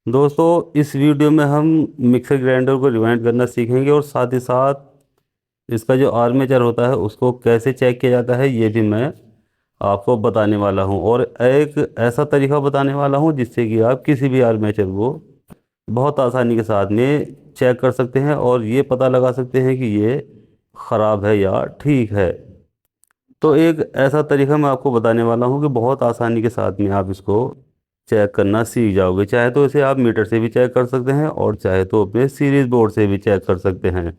दोस्तों, इस वीडियो में हम मिक्सर ग्राइंडर को रिवाइंड करना सीखेंगे और साथ ही साथ इसका जो आर्मेचर होता है उसको कैसे चेक किया जाता है ये भी मैं आपको बताने वाला हूं। और एक ऐसा तरीका बताने वाला हूं जिससे कि आप किसी भी आर्मेचर को बहुत आसानी के साथ में चेक कर सकते हैं और ये पता लगा सकते हैं कि ये ख़राब है या ठीक है। तो एक ऐसा तरीका मैं आपको बताने वाला हूँ कि बहुत आसानी के साथ में आप इसको चेक करना सीख जाओगे। चाहे तो इसे आप मीटर से भी चेक कर सकते हैं और चाहे तो अपने सीरीज बोर्ड से भी चेक कर सकते हैं।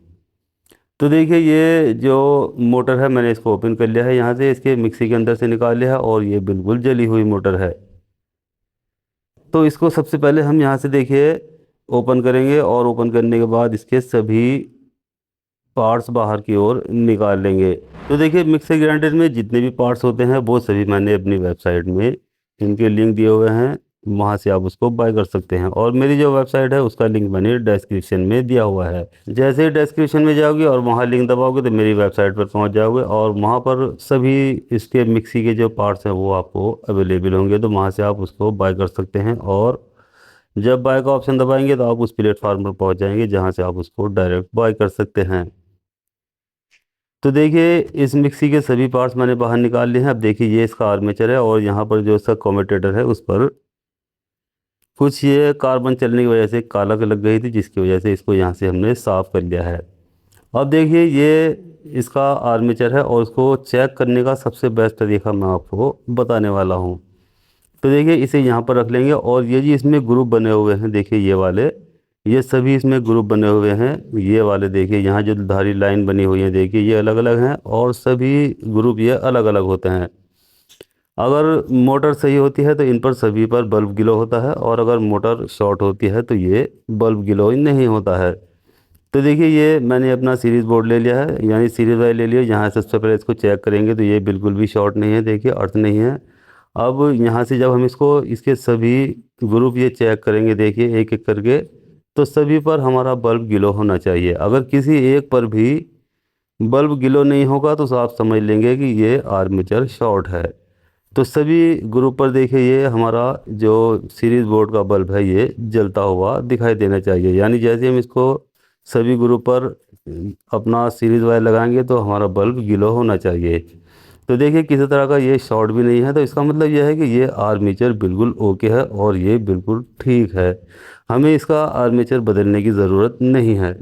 तो देखिए, ये जो मोटर है मैंने इसको ओपन कर लिया है, यहाँ से इसके मिक्सी के अंदर से निकाल लिया है और ये बिल्कुल जली हुई मोटर है। तो इसको सबसे पहले हम यहाँ से देखिए ओपन करेंगे और ओपन करने के बाद इसके सभी पार्ट्स बाहर की ओर निकाल लेंगे। तो देखिए, मिक्सर ग्राइंडर में जितने भी पार्ट्स होते हैं वो सभी मैंने अपनी वेबसाइट में इनके लिंक दिए हुए हैं, वहाँ से आप उसको बाय कर सकते हैं। और मेरी जो वेबसाइट है उसका लिंक मैंने डिस्क्रिप्शन में दिया हुआ है। जैसे ही डिस्क्रिप्शन में जाओगे और वहाँ लिंक दबाओगे तो मेरी वेबसाइट पर पहुँच जाओगे और वहाँ पर सभी इसके मिक्सी के जो पार्ट्स हैं वो आपको अवेलेबल होंगे, तो वहाँ से आप उसको बाय कर सकते हैं। और जब बाय का ऑप्शन दबाएंगे तो आप उस प्लेटफॉर्म पर पहुँच जाएंगे जहाँ से आप उसको डायरेक्ट बाय कर सकते हैं। तो देखिए, इस मिक्सी के सभी पार्ट्स मैंने बाहर निकाल लिए हैं। अब देखिए, ये इसका आर्मेचर है और यहाँ पर जो इसका कम्यूटेटर है उस पर कुछ ये कार्बन चलने की वजह से काला लग गई थी, जिसकी वजह से इसको यहाँ से हमने साफ़ कर लिया है। अब देखिए, ये इसका आर्मेचर है और उसको चेक करने का सबसे बेस्ट तरीका मैं आपको बताने वाला हूँ। तो देखिए, इसे यहाँ पर रख लेंगे और ये जी इसमें ग्रुप बने हुए हैं, देखिए ये वाले, ये सभी इसमें ग्रुप बने हुए हैं। ये वाले देखिए, यहाँ जो धारी लाइन बनी हुई है देखिए, ये अलग अलग हैं और सभी ग्रुप ये अलग अलग होते हैं। अगर मोटर सही होती है तो इन पर सभी पर बल्ब ग्लो होता है और अगर मोटर शॉर्ट होती है तो ये बल्ब ग्लो नहीं होता है। तो देखिए, ये मैंने अपना सीरीज़ बोर्ड ले लिया है, यानी सीरीज़ वाइज ले लिया। यहाँ सबसे पहले इसको चेक करेंगे तो ये बिल्कुल भी शॉर्ट नहीं है, देखिए अर्थ नहीं है। अब यहाँ से जब हम इसको इसके सभी ग्रुप ये चेक करेंगे देखिए एक एक करके, तो सभी पर हमारा बल्ब ग्लो होना चाहिए। अगर किसी एक पर भी बल्ब ग्लो नहीं होगा तो आप समझ लेंगे कि ये आर्मेचर शॉर्ट है। तो सभी ग्रुप पर देखिए, ये हमारा जो सीरीज बोर्ड का बल्ब है ये जलता हुआ दिखाई देना चाहिए। यानी जैसे हम इसको सभी ग्रुप पर अपना सीरीज वायर लगाएंगे तो हमारा बल्ब ग्लो होना चाहिए। तो देखिए, किसी तरह का ये शॉर्ट भी नहीं है, तो इसका मतलब यह है कि ये आर्मेचर बिल्कुल ओके है और ये बिल्कुल ठीक है। हमें इसका आर्मेचर बदलने की ज़रूरत नहीं है।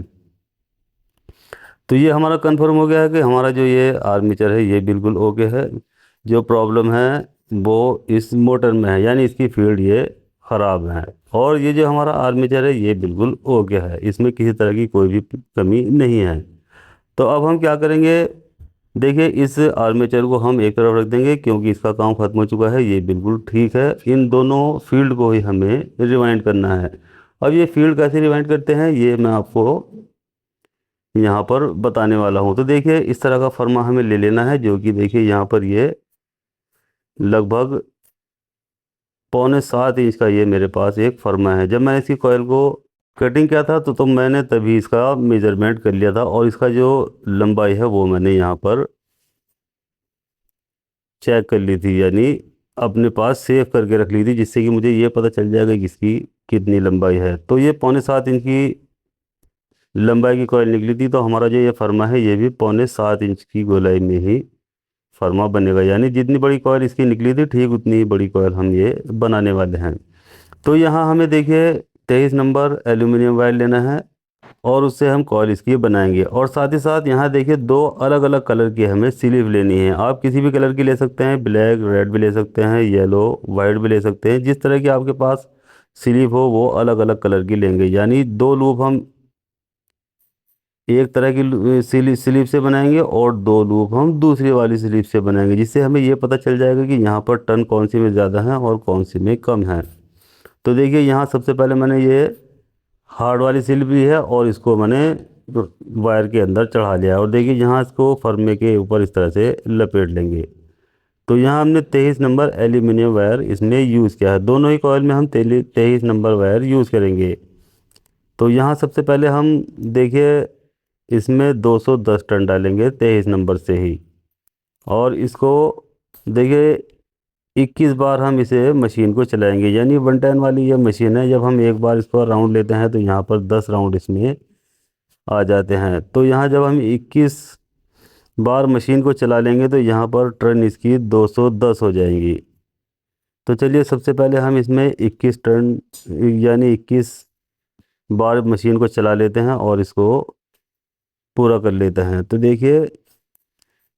तो ये हमारा कंफर्म हो गया है कि हमारा जो ये आर्मेचर है ये बिल्कुल ओके है। जो प्रॉब्लम है वो इस मोटर में है, यानी इसकी फील्ड ये ख़राब है। और ये जो हमारा आर्मेचर है ये बिल्कुल ओके है, इसमें किसी तरह की कोई भी कमी नहीं है। तो अब हम क्या करेंगे, देखिए इस आर्मेचर को हम एक तरफ रख देंगे क्योंकि इसका काम ख़त्म हो चुका है, ये बिल्कुल ठीक है। इन दोनों फील्ड को ही हमें रिवाइंड करना है। अब ये फील्ड कैसे रिवाइंड करते हैं ये मैं आपको यहाँ पर बताने वाला हूँ। तो देखिए, इस तरह का फर्मा हमें ले लेना है, जो कि देखिए यहाँ पर ये लगभग 6.25 इंच का ये मेरे पास एक फर्मा है। जब मैंने इसकी कॉइल को कटिंग किया था तो मैंने तभी इसका मेजरमेंट कर लिया था और इसका जो लंबाई है वो मैंने यहाँ पर चेक कर ली थी, यानी अपने पास सेव करके रख ली थी, जिससे कि मुझे ये पता चल जाएगा कि इसकी कितनी लंबाई है। तो ये 6.25 इंच की लंबाई की कॉइल निकली थी, तो हमारा जो ये फर्मा है ये भी 6.25 इंच की गोलाई में ही फर्मा बनेगा। यानी जितनी बड़ी कॉइल इसकी निकली थी ठीक उतनी ही बड़ी कॉइल हम ये बनाने वाले हैं। तो यहाँ हमें देखिए 23 नंबर एल्यूमिनियम वायर लेना है और उससे हम कॉइल इसकी बनाएंगे। और साथ ही साथ यहाँ देखिए दो अलग अलग कलर की हमें स्लीव लेनी है। आप किसी भी कलर की ले सकते हैं, ब्लैक रेड भी ले सकते हैं, येलो वाइट भी ले सकते हैं। जिस तरह की आपके पास स्लीव हो वो अलग अलग कलर की लेंगे। यानी दो लूप हम एक तरह की स्लीव से बनाएंगे और दो लूप हम दूसरी वाली स्लीव से बनाएंगे, जिससे हमें ये पता चल जाएगा कि यहाँ पर टर्न कौन सी में ज़्यादा है और कौन सी में कम है। तो देखिए, यहाँ सबसे पहले मैंने ये हार्ड वाली स्लीव ली है और इसको मैंने वायर के अंदर चढ़ा लिया है। और देखिए, यहाँ इसको फर्मे के ऊपर इस तरह से लपेट लेंगे। तो यहाँ हमने 23 नंबर एल्यूमिनियम वायर इसमें यूज़ किया है। दोनों ही कॉइल में हम 23 नंबर वायर यूज़ करेंगे। तो यहाँ सबसे पहले हम देखिए इसमें 210 टन डालेंगे 23 नंबर से ही। और इसको देखिए 21 बार हम इसे मशीन को चलाएंगे। यानी 110 वाली ये मशीन है, जब हम एक बार इसको राउंड लेते हैं तो यहाँ पर 10 राउंड इसमें आ जाते हैं। तो यहाँ जब हम 21 बार मशीन को चला लेंगे तो यहाँ पर टर्न इसकी 210 हो जाएंगी। तो चलिए सबसे पहले हम इसमें 21 टर्न यानी 21 बार मशीन को चला लेते हैं और इसको पूरा कर लेते हैं। तो देखिए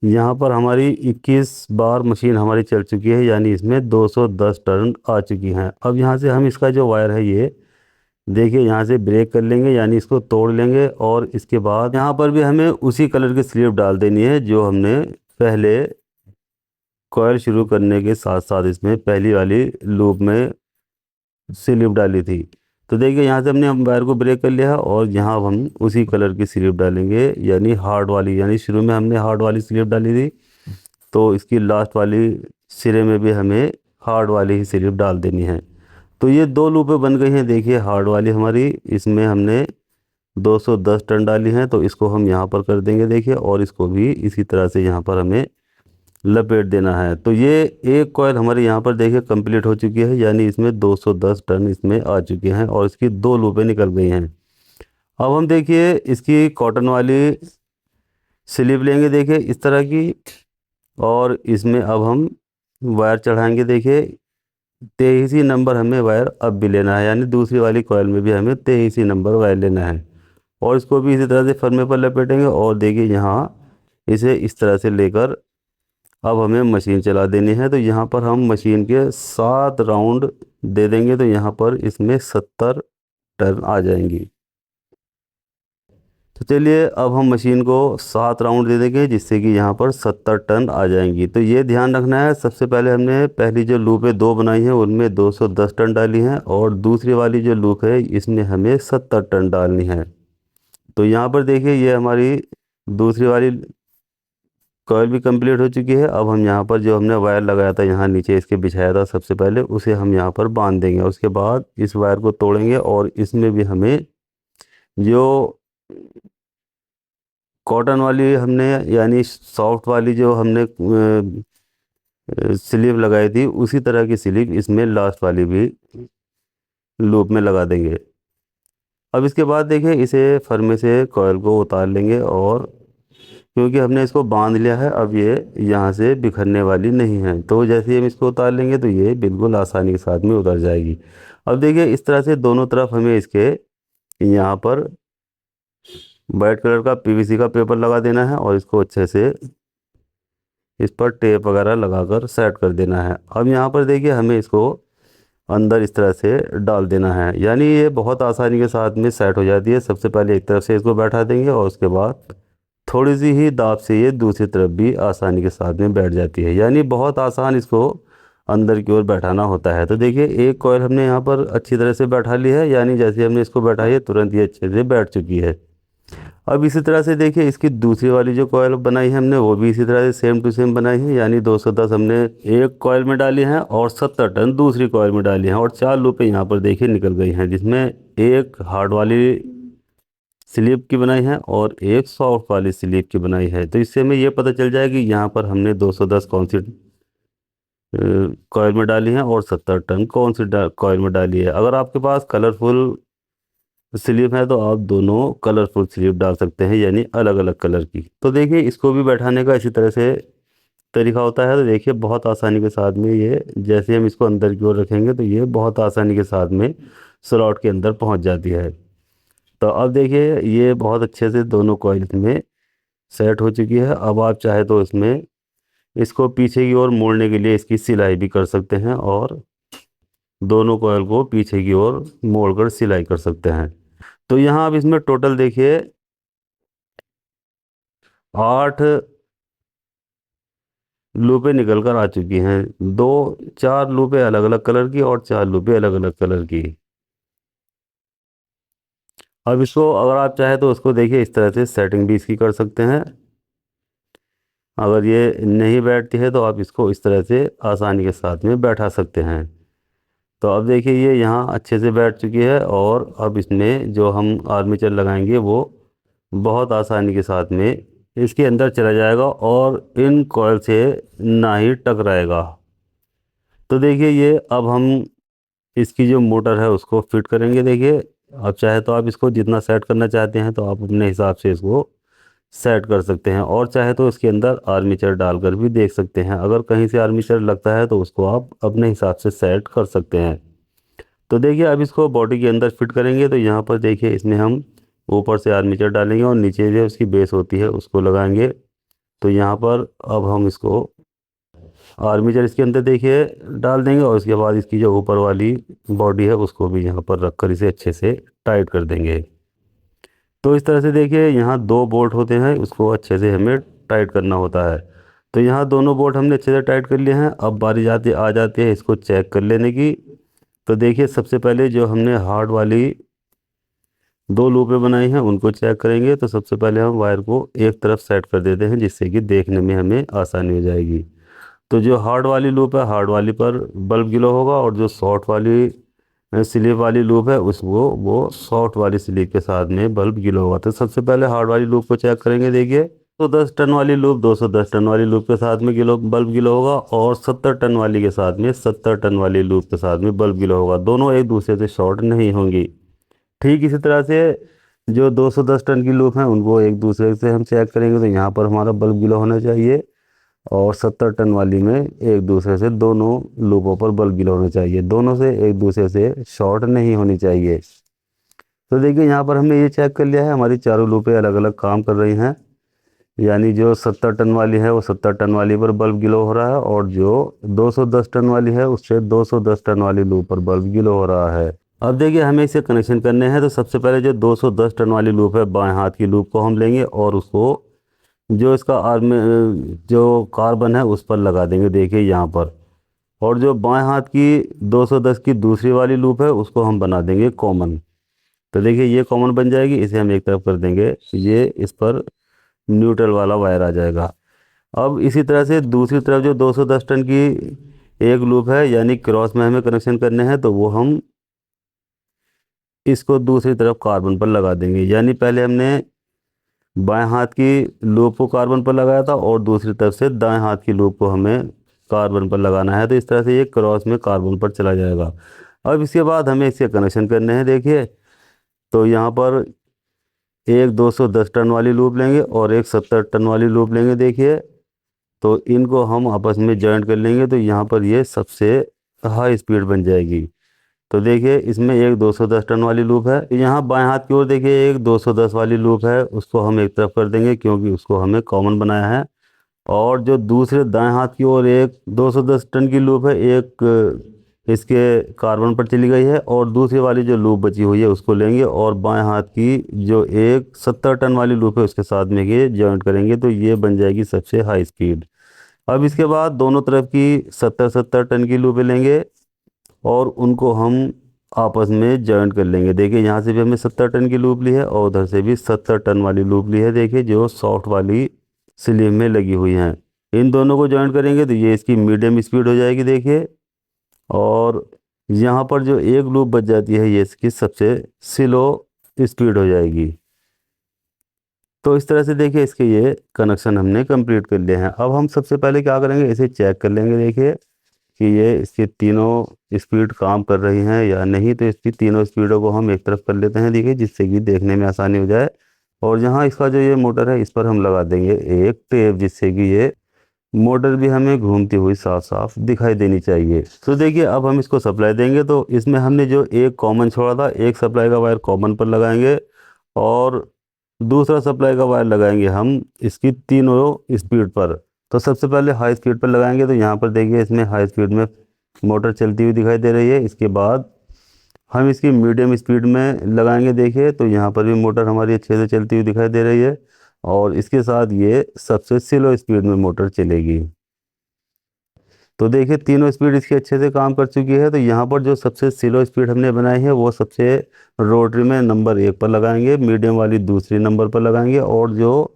यहाँ पर हमारी 21 बार मशीन हमारी चल चुकी है, यानी इसमें 210 टर्न आ चुकी हैं। अब यहाँ से हम इसका जो वायर है ये देखिए यहाँ से ब्रेक कर लेंगे, यानी इसको तोड़ लेंगे। और इसके बाद यहाँ पर भी हमें उसी कलर की स्लीव डाल देनी है जो हमने पहले कॉयल शुरू करने के साथ साथ इसमें पहली वाली लूप में स्लीव डाली थी। तो देखिए यहाँ से हमने वायर को ब्रेक कर लिया है और यहाँ अब हम उसी कलर की स्लीव डालेंगे, यानी हार्ड वाली। यानी शुरू में हमने हार्ड वाली स्लीव डाली थी, तो इसकी लास्ट वाली सिरे में भी हमें हार्ड वाली ही स्लीव डाल देनी है। तो ये दो लूपें बन गई हैं। देखिए हार्ड वाली हमारी, इसमें हमने 210 टर्न डाली हैं, तो इसको हम यहाँ पर कर देंगे देखिए, और इसको भी इसी तरह से यहाँ पर हमें लपेट देना है। तो ये एक कॉयल हमारे यहाँ पर देखिए कंप्लीट हो चुकी है, यानी इसमें 210 टर्न इसमें आ चुके हैं और इसकी दो लूपें निकल गई हैं। अब हम देखिए इसकी कॉटन वाली स्लीव लेंगे देखिए इस तरह की, और इसमें अब हम वायर चढ़ाएंगे। देखिए 23 नंबर हमें वायर अब भी लेना है, यानी दूसरी वाली कॉयल में भी हमें 23 नंबर वायर लेना है। और इसको भी इसी तरह से फर्मे पर लपेटेंगे और देखिए यहाँ इसे इस तरह से लेकर अब हमें मशीन चला देनी है। तो यहाँ पर हम मशीन के 7 राउंड दे देंगे, तो यहाँ पर इसमें 70 टर्न आ जाएंगी। तो चलिए अब हम मशीन को 7 राउंड दे देंगे, जिससे कि यहाँ पर 70 टन आ जाएंगी। तो ये ध्यान रखना है, सबसे पहले हमने पहली जो लूप है 2 बनाई है उनमें 210 टन डाली हैं, और दूसरी वाली जो लूप है इसमें हमें 70 टन डालनी है। तो यहाँ पर देखिए ये हमारी दूसरी वाली कॉयल भी कंप्लीट हो चुकी है। अब हम यहाँ पर जो हमने वायर लगाया था यहाँ नीचे इसके बिछाया था सबसे पहले, उसे हम यहाँ पर बांध देंगे। उसके बाद इस वायर को तोड़ेंगे और इसमें भी हमें जो कॉटन वाली हमने यानी सॉफ्ट वाली जो हमने स्लीव लगाई थी उसी तरह की स्लीव इसमें लास्ट वाली भी लूप में लगा देंगे। अब इसके बाद देखिए इसे फर्मे से कॉयल को उतार लेंगे, और क्योंकि हमने इसको बांध लिया है अब ये यहाँ से बिखरने वाली नहीं है। तो जैसे ही हम इसको उतार लेंगे तो ये बिल्कुल आसानी के साथ में उतर जाएगी। अब देखिए इस तरह से दोनों तरफ हमें इसके यहाँ पर वाइट कलर का पीवीसी का पेपर लगा देना है और इसको अच्छे से इस पर टेप वगैरह लगाकर सेट कर देना है। अब यहाँ पर देखिए हमें इसको अंदर इस तरह से डाल देना है, यानी ये बहुत आसानी के साथ में सेट हो जाती है। सबसे पहले एक तरफ से इसको बैठा देंगे और उसके बाद थोड़ी सी ही दाब से ये दूसरी तरफ भी आसानी के साथ में बैठ जाती है, यानी बहुत आसान इसको अंदर की ओर बैठाना होता है। तो देखिए एक कॉयल हमने यहाँ पर अच्छी तरह से बैठा ली है, यानी जैसे हमने इसको बैठाई है तुरंत ये अच्छे से बैठ चुकी है। अब इसी तरह से देखिए इसकी दूसरी वाली जो कॉयल बनाई है हमने वो भी इसी तरह से सेम टू सेम बनाई है, यानी 210 हमने एक कॉयल में डाली हैं और 70 टन दूसरी कॉयल में डाली हैं, और 4 लूपें यहाँ पर देखिए निकल गई हैं, जिसमें एक हार्ड वाली स्लीप की बनाई है और एक सॉफ्ट वाली स्लीप की बनाई है। तो इससे हमें ये पता चल जाएगा कि यहाँ पर हमने 210 कौन सी कॉयल में डाली है और 70 टन कौन सी कॉयल में डाली है। अगर आपके पास कलरफुल स्लीव है तो आप दोनों कलरफुल स्लीव डाल सकते हैं, यानी अलग अलग कलर की। तो देखिए इसको भी बैठाने का इसी तरह से तरीका होता है। तो देखिए बहुत आसानी के साथ में ये जैसे हम इसको अंदर की ओर रखेंगे तो ये बहुत आसानी के साथ में स्लॉट के अंदर पहुंच जाती है। तो अब देखिए ये बहुत अच्छे से दोनों कॉइल में सेट हो चुकी है। अब आप चाहे तो इसमें इसको पीछे की ओर मोड़ने के लिए इसकी सिलाई भी कर सकते हैं, और दोनों कॉइल को पीछे की ओर मोड़कर सिलाई कर सकते हैं। तो यहाँ अब इसमें टोटल देखिए 8 लूपें निकल कर आ चुकी हैं। 4 लूपें अलग अलग कलर की और 4 लूपें अलग अलग कलर की। अब इसको अगर आप चाहे तो उसको देखिए इस तरह से सेटिंग भी इसकी कर सकते हैं। अगर ये नहीं बैठती है तो आप इसको इस तरह से आसानी के साथ में बैठा सकते हैं। तो अब देखिए ये यहाँ अच्छे से बैठ चुकी है, और अब इसमें जो हम आर्मेचर लगाएंगे वो बहुत आसानी के साथ में इसके अंदर चला जाएगा और इन कॉइल से ना ही टकराएगा। तो देखिए ये अब हम इसकी जो मोटर है उसको फिट करेंगे। देखिए आप चाहे तो आप इसको जितना सेट करना चाहते हैं तो आप अपने हिसाब से इसको सेट कर सकते हैं, और चाहे तो इसके अंदर आर्मीचर डालकर भी देख सकते हैं। अगर कहीं से आर्मीचर लगता है तो उसको आप अपने हिसाब से सेट कर सकते हैं। तो देखिए अब इसको बॉडी के अंदर फिट करेंगे। तो यहाँ पर देखिए इसमें हम ऊपर से आर्मीचर डालेंगे और नीचे जो उसकी बेस होती है उसको लगाएंगे। तो यहाँ पर अब हम इसको आर्मीचर इसके अंदर देखिए डाल देंगे, और उसके बाद इसकी जो ऊपर वाली बॉडी है उसको भी यहाँ पर रख कर इसे अच्छे से टाइट कर देंगे। तो इस तरह से देखिए यहाँ दो बोल्ट होते हैं, उसको अच्छे से हमें टाइट करना होता है। तो यहाँ दोनों बोल्ट हमने अच्छे से टाइट कर लिए हैं। अब बारी आ जाती है इसको चेक कर लेने की। तो देखिए सबसे पहले जो हमने हार्ड वाली दो लूपें बनाई हैं उनको चेक करेंगे। तो सबसे पहले हम वायर को एक तरफ सेट कर देते हैं जिससे कि देखने में हमें आसानी हो जाएगी। तो जो हार्ड वाली लूप है हार्ड वाली पर बल्ब ग्लो होगा, और जो शॉर्ट वाली स्लीव वाली लूप है उस वो शॉर्ट वाली स्लीव के साथ में बल्ब ग्लो होगा। तो सबसे पहले हार्ड वाली लूप को चेक करेंगे। देखिए तो 10 टन वाली लूप 210 टन वाली लूप के साथ में बल्ब गिलो होगा, और 70 टन वाली के साथ में 70 टन वाली लूप के साथ में बल्ब गिलो होगा। दोनों एक दूसरे से शॉर्ट नहीं होंगी। ठीक इसी तरह से जो 210 टन की लूप हैं उनको एक दूसरे से हम चेक करेंगे। तो यहाँ पर हमारा बल्ब गिलो होना चाहिए, और 70 टन वाली में एक दूसरे से दोनों लूपों पर बल्ब गिलो होना चाहिए। दोनों से एक दूसरे से शॉर्ट नहीं होनी चाहिए। तो देखिए यहाँ पर हमने ये चेक कर लिया है, हमारी चारों लूपें अलग अलग काम कर रही हैं। यानी जो 70 टन वाली है वो 70 टन वाली पर बल्ब गिलो हो रहा है, और जो 210 टन वाली है उससे 210 टन वाली लूप पर बल्ब गिलो हो रहा है। अब देखिए हमें इसे कनेक्शन करने हैं। तो सबसे पहले जो 210 टन वाली लूप है बाएं हाथ की लूप को हम लेंगे और उसको जो इसका आर्म जो कार्बन है उस पर लगा देंगे। देखिए यहाँ पर, और जो बाएं हाथ की 210 की दूसरी वाली लूप है उसको हम बना देंगे कॉमन। तो देखिए ये कॉमन बन जाएगी, इसे हम एक तरफ कर देंगे, ये इस पर न्यूट्रल वाला वायर आ जाएगा। अब इसी तरह से दूसरी तरफ जो 210 टन की एक लूप है यानी क्रॉस में हमें कनेक्शन करने हैं, तो वो हम इसको दूसरी तरफ कार्बन पर लगा देंगे। यानी पहले हमने बाएं हाथ की लूप को कार्बन पर लगाया था, और दूसरी तरफ से दाएं हाथ की लूप को हमें कार्बन पर लगाना है। तो इस तरह से ये क्रॉस में कार्बन पर चला जाएगा। अब इसके बाद हमें इसके कनेक्शन करने हैं। देखिए तो यहाँ पर एक 210 टन वाली लूप लेंगे और एक 70 टन वाली लूप लेंगे। देखिए तो इनको हम आपस में जॉइंट कर लेंगे, तो यहाँ पर ये सबसे हाई स्पीड बन जाएगी। तो देखिए इसमें एक 210 टन वाली लूप है, यहाँ बाएं हाथ की ओर देखिए एक 210 वाली लूप है, उसको हम एक तरफ कर देंगे क्योंकि उसको हमें कॉमन बनाया है। और जो दूसरे दाएं हाथ की ओर एक 210 टन की लूप है, एक इसके कार्बन पर चली गई है, और दूसरी वाली जो लूप बची हुई है उसको लेंगे और बाएं हाथ की जो एक 70 टन वाली लूप है उसके साथ में ये जॉइंट करेंगे। तो ये बन जाएगी सबसे हाई स्पीड। अब इसके बाद दोनों तरफ की 70-70 टन की लूपें लेंगे और उनको हम आपस में जॉइंट कर लेंगे। देखिए यहाँ से भी हमने 70 टन की लूप ली है और उधर से भी 70 टन वाली लूप ली है। देखिए जो सॉफ्ट वाली स्लीव में लगी हुई हैं, इन दोनों को जॉइंट करेंगे तो ये इसकी मीडियम स्पीड हो जाएगी। देखिए और यहाँ पर जो एक लूप बच जाती है ये इसकी सबसे स्लो स्पीड हो जाएगी। तो इस तरह से देखिए इसके ये कनेक्शन हमने कंप्लीट कर लिए हैं। अब हम सबसे पहले क्या करेंगे, इसे चेक कर लेंगे। देखिए कि ये इसकी तीनों स्पीड काम कर रही हैं या नहीं। तो इसकी तीनों स्पीडों को हम एक तरफ कर लेते हैं, देखिए जिससे कि देखने में आसानी हो जाए। और यहाँ इसका जो ये मोटर है इस पर हम लगा देंगे एक टेप, जिससे कि ये मोटर भी हमें घूमती हुई साफ साफ दिखाई देनी चाहिए। तो देखिए अब हम इसको सप्लाई देंगे, तो इसमें हमने जो एक कॉमन छोड़ा था, एक सप्लाई का वायर कॉमन पर लगाएंगे और दूसरा सप्लाई का वायर लगाएंगे हम इसकी तीनों स्पीड पर। तो सबसे पहले हाई स्पीड पर लगाएंगे, तो यहाँ पर देखिए इसमें हाई स्पीड में मोटर चलती हुई दिखाई दे रही है। इसके बाद हम इसकी मीडियम स्पीड में लगाएंगे। देखिए तो यहाँ पर भी मोटर हमारी अच्छे से चलती हुई दिखाई दे रही है, और इसके साथ ये सबसे स्लो स्पीड में मोटर चलेगी। तो देखिए तीनों स्पीड इसकी अच्छे से काम कर चुकी है। तो यहाँ पर जो सबसे स्लो स्पीड हमने बनाई है वो सबसे रोटरी में नंबर 1 पर लगाएंगे, मीडियम वाली दूसरी नंबर पर लगाएंगे, और जो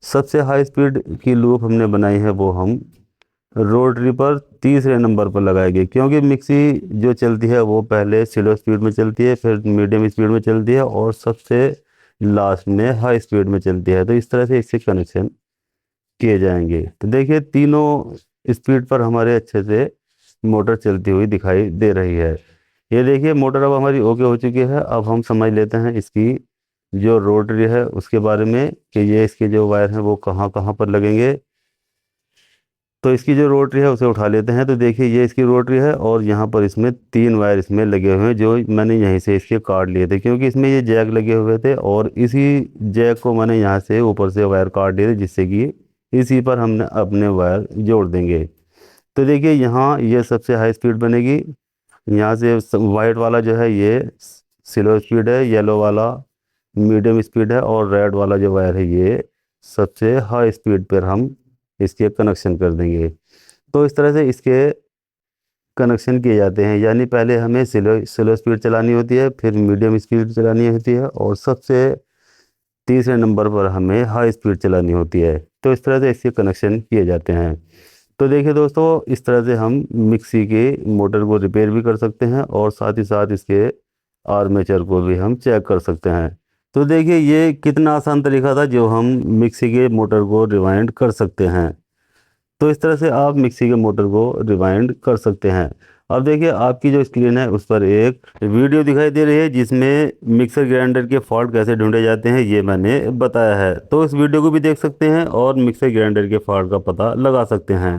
सबसे हाई स्पीड की लूप हमने बनाई है वो हम रोटरी पर तीसरे नंबर पर लगाएंगे। क्योंकि मिक्सी जो चलती है वो पहले स्लो स्पीड में चलती है, फिर मीडियम स्पीड में चलती है, और सबसे लास्ट में हाई स्पीड में चलती है। तो इस तरह से इससे कनेक्शन किए जाएंगे। तो देखिए तीनों स्पीड पर हमारे अच्छे से मोटर चलती हुई दिखाई दे रही है। ये देखिए मोटर अब हमारी ओके हो चुकी है। अब हम समझ लेते हैं इसकी जो रोटरी है उसके बारे में कि ये इसके जो वायर हैं वो कहाँ कहाँ पर लगेंगे। तो इसकी जो रोटरी है उसे उठा लेते हैं। तो देखिए ये इसकी रोटरी है और यहाँ पर इसमें 3 वायर इसमें लगे हुए हैं जो मैंने यहीं से इसके काट लिए थे, क्योंकि इसमें ये जैक लगे हुए थे और इसी जैक को मैंने यहाँ से ऊपर से वायर काट लिए थे, जिससे कि इसी पर हमने अपने वायर जोड़ देंगे। तो देखिए यहाँ ये सबसे हाई स्पीड बनेगी। यहाँ से वाइट वाला जो है ये स्लो स्पीड है, येलो वाला मीडियम स्पीड है और रेड वाला जो वायर है ये सबसे हाई स्पीड पर हम इसके कनेक्शन कर देंगे। तो इस तरह से इसके कनेक्शन किए जाते हैं, यानी पहले हमें स्लो स्लो स्पीड चलानी होती है, फिर मीडियम स्पीड चलानी होती है और सबसे तीसरे नंबर पर हमें हाई स्पीड चलानी होती है। तो इस तरह से इसके कनेक्शन किए जाते हैं। तो देखिए दोस्तों, इस तरह से हम मिक्सी के मोटर को रिपेयर भी कर सकते हैं और साथ ही साथ इसके आर्मेचर को भी हम चेक कर सकते हैं। तो देखिए ये कितना आसान तरीका था जो हम मिक्सी के मोटर को रिवाइंड कर सकते हैं। तो इस तरह से आप मिक्सी के मोटर को रिवाइंड कर सकते हैं। अब देखिए आपकी जो स्क्रीन है उस पर एक वीडियो दिखाई दे रही है जिसमें मिक्सर ग्राइंडर के फॉल्ट कैसे ढूंढे जाते हैं ये मैंने बताया है। तो इस वीडियो को भी देख सकते हैं और मिक्सर ग्राइंडर के फॉल्ट का पता लगा सकते हैं।